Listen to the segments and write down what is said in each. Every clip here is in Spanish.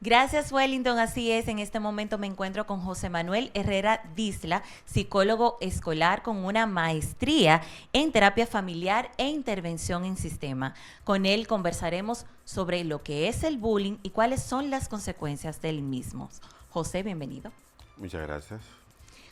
Gracias, Wellington. Así es, en este momento me encuentro con José Manuel Herrera Disla, psicólogo escolar con una maestría en terapia familiar e intervención en sistema. Con él conversaremos sobre lo que es el bullying y cuáles son las consecuencias del mismo. José, bienvenido. Muchas gracias.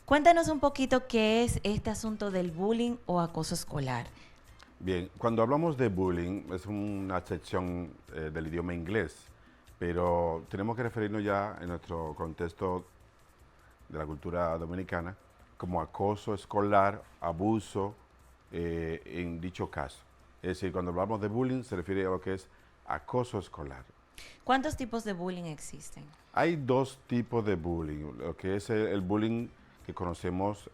Cuéntanos un poquito qué es este asunto del bullying o acoso escolar. Bien, cuando hablamos de bullying es una sección del idioma inglés, pero tenemos que referirnos ya en nuestro contexto de la cultura dominicana como acoso escolar, abuso en dicho caso. Es decir, cuando hablamos de bullying se refiere a lo que es acoso escolar. ¿Cuántos tipos de bullying existen? Hay dos tipos de bullying, lo que es el bullying que conocemos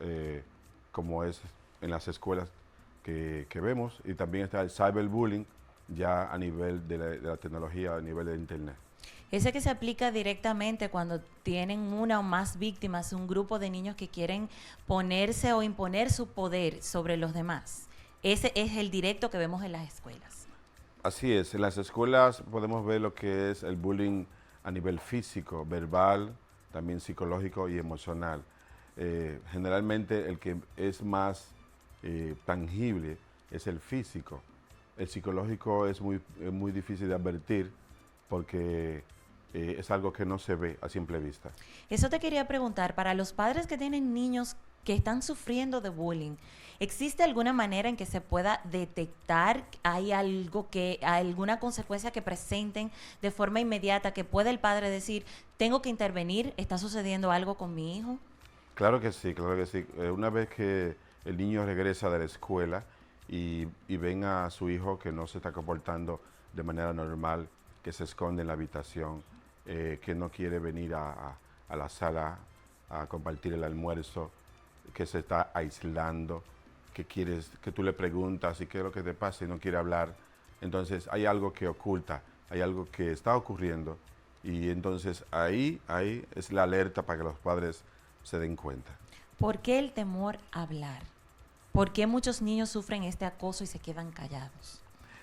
como es en las escuelas que vemos, y también está el cyberbullying ya a nivel de la tecnología, a nivel de internet. Ese que se aplica directamente cuando tienen una o más víctimas, un grupo de niños que quieren ponerse o imponer su poder sobre los demás. Ese es el directo que vemos en las escuelas. Así es, en las escuelas podemos ver lo que es el bullying a nivel físico, verbal, también psicológico y emocional. Generalmente el que es más tangible es el físico. El psicológico es muy difícil de advertir porque es algo que no se ve a simple vista. Eso te quería preguntar, para los padres que tienen niños que están sufriendo de bullying, ¿existe alguna manera en que se pueda detectar? ¿Hay alguna consecuencia que presenten de forma inmediata que pueda el padre decir, tengo que intervenir, está sucediendo algo con mi hijo? Claro que sí, claro que sí. Una vez que el niño regresa de la escuela y ven a su hijo que no se está comportando de manera normal, que se esconde en la habitación, que no quiere venir a la sala a compartir el almuerzo, que se está aislando, que tú le preguntas y qué es lo que te pasa y no quiere hablar. Entonces hay algo que oculta, hay algo que está ocurriendo, y entonces ahí es la alerta para que los padres se den cuenta. ¿Por qué el temor a hablar? ¿Por qué muchos niños sufren este acoso y se quedan callados?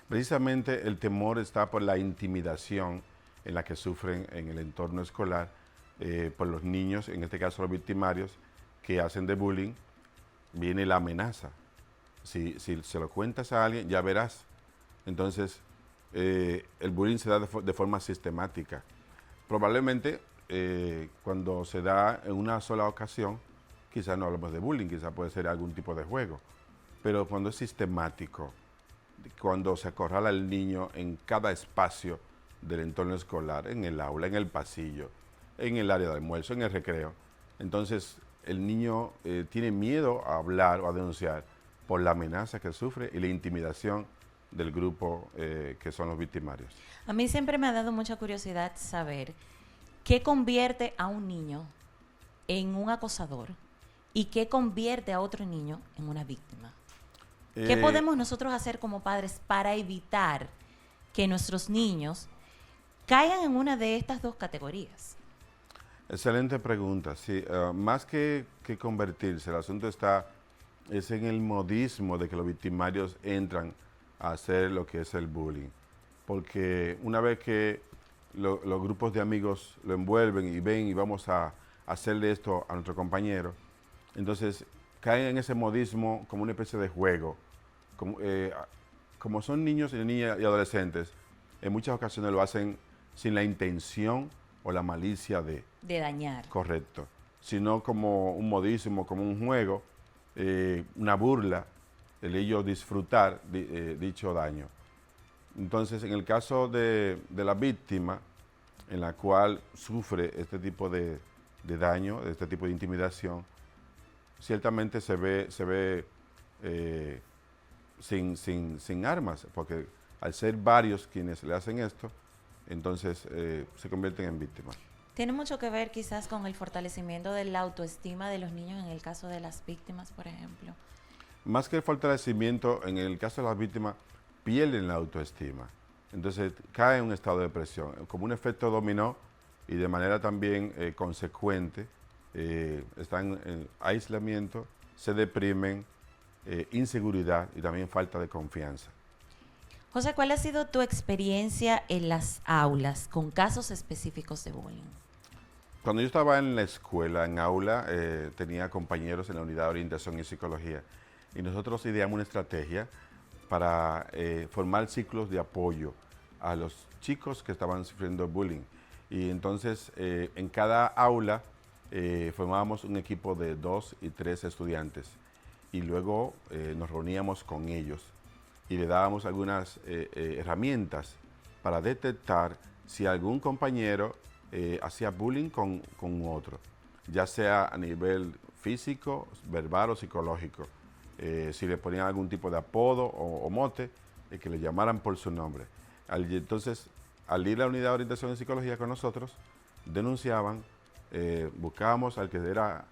Precisamente el temor está por la intimidación en la que sufren en el entorno escolar, por los niños, en este caso los victimarios, que hacen de bullying. Viene la amenaza. Si se lo cuentas a alguien, ya verás. Entonces, el bullying se da de forma sistemática. Probablemente cuando se da en una sola ocasión, quizás no hablamos de bullying, quizás puede ser algún tipo de juego. Pero cuando es sistemático, cuando se acorrala al niño en cada espacio del entorno escolar, en el aula, en el pasillo, en el área de almuerzo, en el recreo, entonces el niño tiene miedo a hablar o a denunciar por la amenaza que sufre y la intimidación del grupo que son los victimarios. A mí siempre me ha dado mucha curiosidad saber qué convierte a un niño en un acosador y qué convierte a otro niño en una víctima. ¿Qué podemos nosotros hacer como padres para evitar que nuestros niños caigan en una de estas dos categorías? Excelente pregunta. Sí, más que convertirse, el asunto es en el modismo de que los victimarios entran a hacer lo que es el bullying. Porque una vez que los grupos de amigos lo envuelven y ven y vamos a hacerle esto a nuestro compañero, entonces caen en ese modismo como una especie de juego. Como son niños y niñas y adolescentes, en muchas ocasiones lo hacen sin la intención o la malicia de dañar. Correcto. Sino como un modismo, como un juego, una burla, el ellos disfrutar dicho daño. Entonces, en el caso de la víctima, en la cual sufre este tipo de daño, este tipo de intimidación, ciertamente se ve sin armas, porque al ser varios quienes le hacen esto, entonces se convierten en víctimas. Tiene mucho que ver quizás con el fortalecimiento de la autoestima de los niños en el caso de las víctimas, por ejemplo. Más que el fortalecimiento, en el caso de las víctimas, pierden la autoestima. Entonces caen en un estado de depresión, como un efecto dominó, y de manera también consecuente, están en aislamiento, se deprimen, inseguridad y también falta de confianza. José, ¿cuál ha sido tu experiencia en las aulas con casos específicos de bullying? Cuando yo estaba en la escuela, en aula, tenía compañeros en la unidad de orientación y psicología y nosotros ideamos una estrategia para formar ciclos de apoyo a los chicos que estaban sufriendo bullying. Y entonces en cada aula formábamos un equipo de 2 y 3 estudiantes y luego nos reuníamos con ellos y le dábamos algunas herramientas para detectar si algún compañero hacía bullying con otro, ya sea a nivel físico, verbal o psicológico. Si le ponían algún tipo de apodo o mote, que le llamaran por su nombre. Entonces, al ir a la unidad de orientación en psicología con nosotros, denunciaban, buscábamos al que era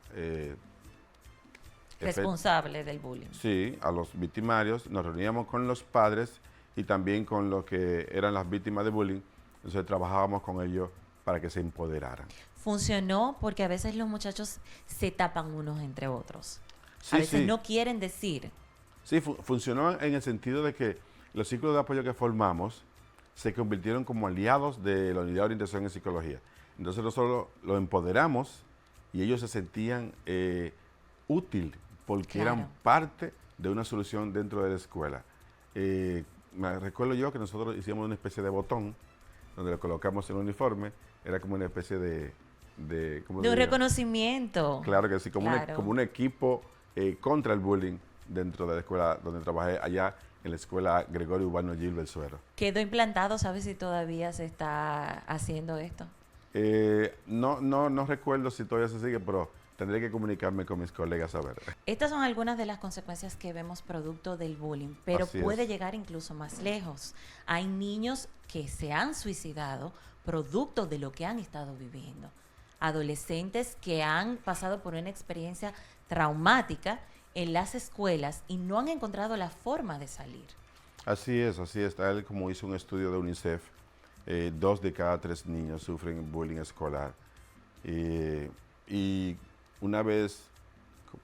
responsable del bullying. Sí, a los victimarios, nos reuníamos con los padres y también con los que eran las víctimas de bullying, entonces trabajábamos con ellos para que se empoderaran. Funcionó porque a veces los muchachos se tapan unos entre otros. Sí, a veces sí. no quieren decir. Sí, funcionó en el sentido de que los ciclos de apoyo que formamos se convirtieron como aliados de la unidad de orientación en psicología. Entonces nosotros los empoderamos y ellos se sentían útil porque eran parte de una solución dentro de la escuela. Me recuerdo yo que nosotros hicimos una especie de botón donde lo colocamos en el uniforme, era como una especie de un reconocimiento. Claro que sí, como Claro. un equipo contra el bullying dentro de la escuela donde trabajé allá en la escuela Gregorio Urbano Gilbert Suero. Quedó implantado, ¿sabes si todavía se está haciendo esto? No recuerdo si todavía se sigue, pero tendré que comunicarme con mis colegas a ver. Estas son algunas de las consecuencias que vemos producto del bullying, pero Así puede es. llegar incluso más lejos. Hay niños que se han suicidado producto de lo que han estado viviendo. Adolescentes que han pasado por una experiencia traumática en las escuelas y no han encontrado la forma de salir. Así es. Tal como hizo un estudio de UNICEF, 2 de cada 3 niños sufren bullying escolar. Y una vez,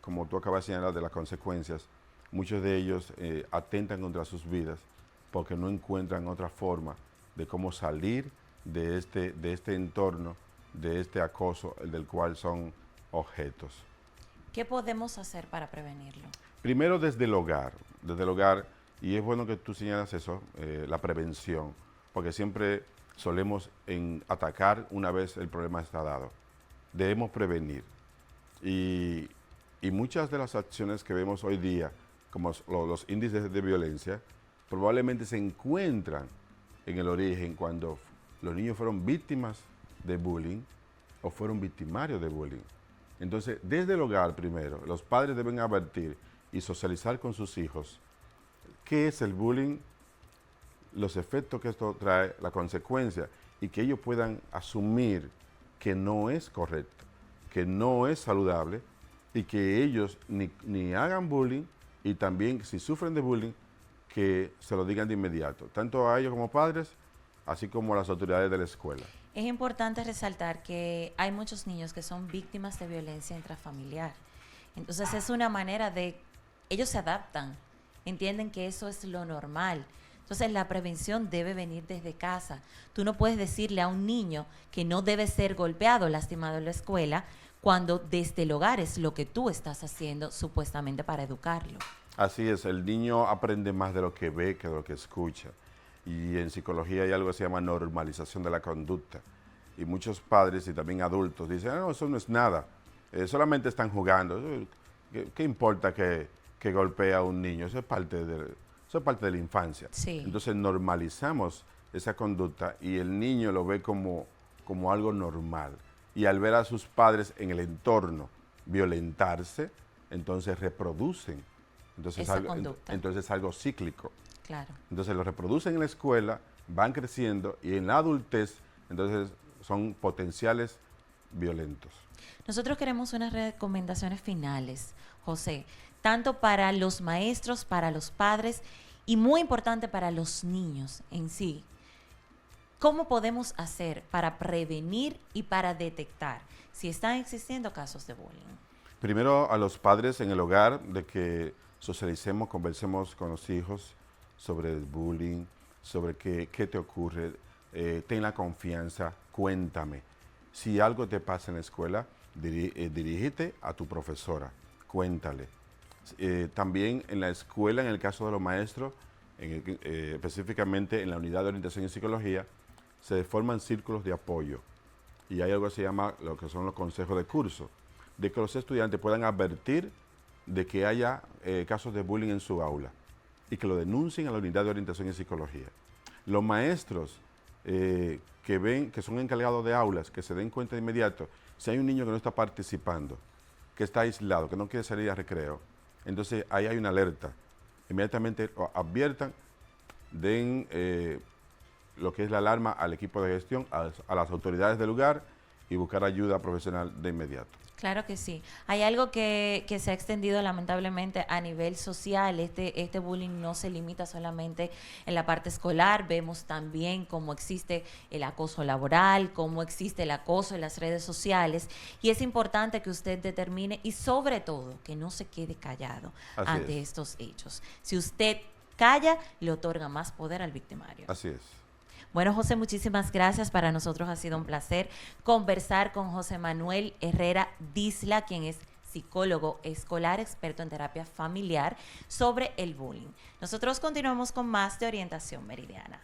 como tú acabas de señalar de las consecuencias, muchos de ellos atentan contra sus vidas porque no encuentran otra forma de cómo salir de este entorno, de este acoso, el del cual son objetos. ¿Qué podemos hacer para prevenirlo? Primero desde el hogar, y es bueno que tú señalas eso, la prevención, porque siempre solemos atacar una vez el problema está dado. Debemos prevenir. Y muchas de las acciones que vemos hoy día, como los índices de violencia, probablemente se encuentran en el origen cuando los niños fueron víctimas de bullying o fueron victimarios de bullying. Entonces, desde el hogar primero, los padres deben advertir y socializar con sus hijos qué es el bullying, los efectos que esto trae, la consecuencia, y que ellos puedan asumir que no es correcto, que no es saludable, y que ellos ni hagan bullying, y también si sufren de bullying, que se lo digan de inmediato, tanto a ellos como padres, así como a las autoridades de la escuela. Es importante resaltar que hay muchos niños que son víctimas de violencia intrafamiliar. Entonces es una manera de, ellos se adaptan, entienden que eso es lo normal. Entonces la prevención debe venir desde casa. Tú no puedes decirle a un niño que no debe ser golpeado, lastimado en la escuela, cuando desde el hogar es lo que tú estás haciendo supuestamente para educarlo. Así es, el niño aprende más de lo que ve que de lo que escucha. Y en psicología hay algo que se llama normalización de la conducta. Y muchos padres y también adultos dicen, no, eso no es nada, solamente están jugando. ¿Qué importa que golpee a un niño? Eso es parte de la infancia. Sí. Entonces normalizamos esa conducta y el niño lo ve como algo normal. Y al ver a sus padres en el entorno violentarse, entonces reproducen. Entonces esa conducta. Entonces es algo cíclico. Claro. Entonces lo reproducen en la escuela, van creciendo y en la adultez, entonces son potenciales violentos. Nosotros queremos unas recomendaciones finales, José, tanto para los maestros, para los padres y muy importante para los niños en sí. ¿Cómo podemos hacer para prevenir y para detectar si están existiendo casos de bullying? Primero a los padres en el hogar, de que socialicemos, conversemos con los hijos sobre el bullying, sobre qué te ocurre, ten la confianza, cuéntame. Si algo te pasa en la escuela, dirígete a tu profesora, cuéntale. También en la escuela, en el caso de los maestros, específicamente en la unidad de orientación y psicología, se forman círculos de apoyo. Y hay algo que se llama lo que son los consejos de curso, de que los estudiantes puedan advertir de que haya casos de bullying en su aula y que lo denuncien a la unidad de orientación y psicología. Los maestros que son encargados de aulas, que se den cuenta de inmediato, si hay un niño que no está participando, que está aislado, que no quiere salir a recreo, entonces ahí hay una alerta. Inmediatamente adviertan, den lo que es la alarma al equipo de gestión, a las autoridades del lugar y buscar ayuda profesional de inmediato. Claro que sí. Hay algo que se ha extendido lamentablemente a nivel social. Este bullying no se limita solamente en la parte escolar. Vemos también cómo existe el acoso laboral, cómo existe el acoso en las redes sociales. Y es importante que usted determine y sobre todo que no se quede callado ante estos hechos. Si usted calla, le otorga más poder al victimario. Así es. Bueno, José, muchísimas gracias. Para nosotros ha sido un placer conversar con José Manuel Herrera Disla, quien es psicólogo escolar, experto en terapia familiar, sobre el bullying. Nosotros continuamos con más de Orientación Meridiana.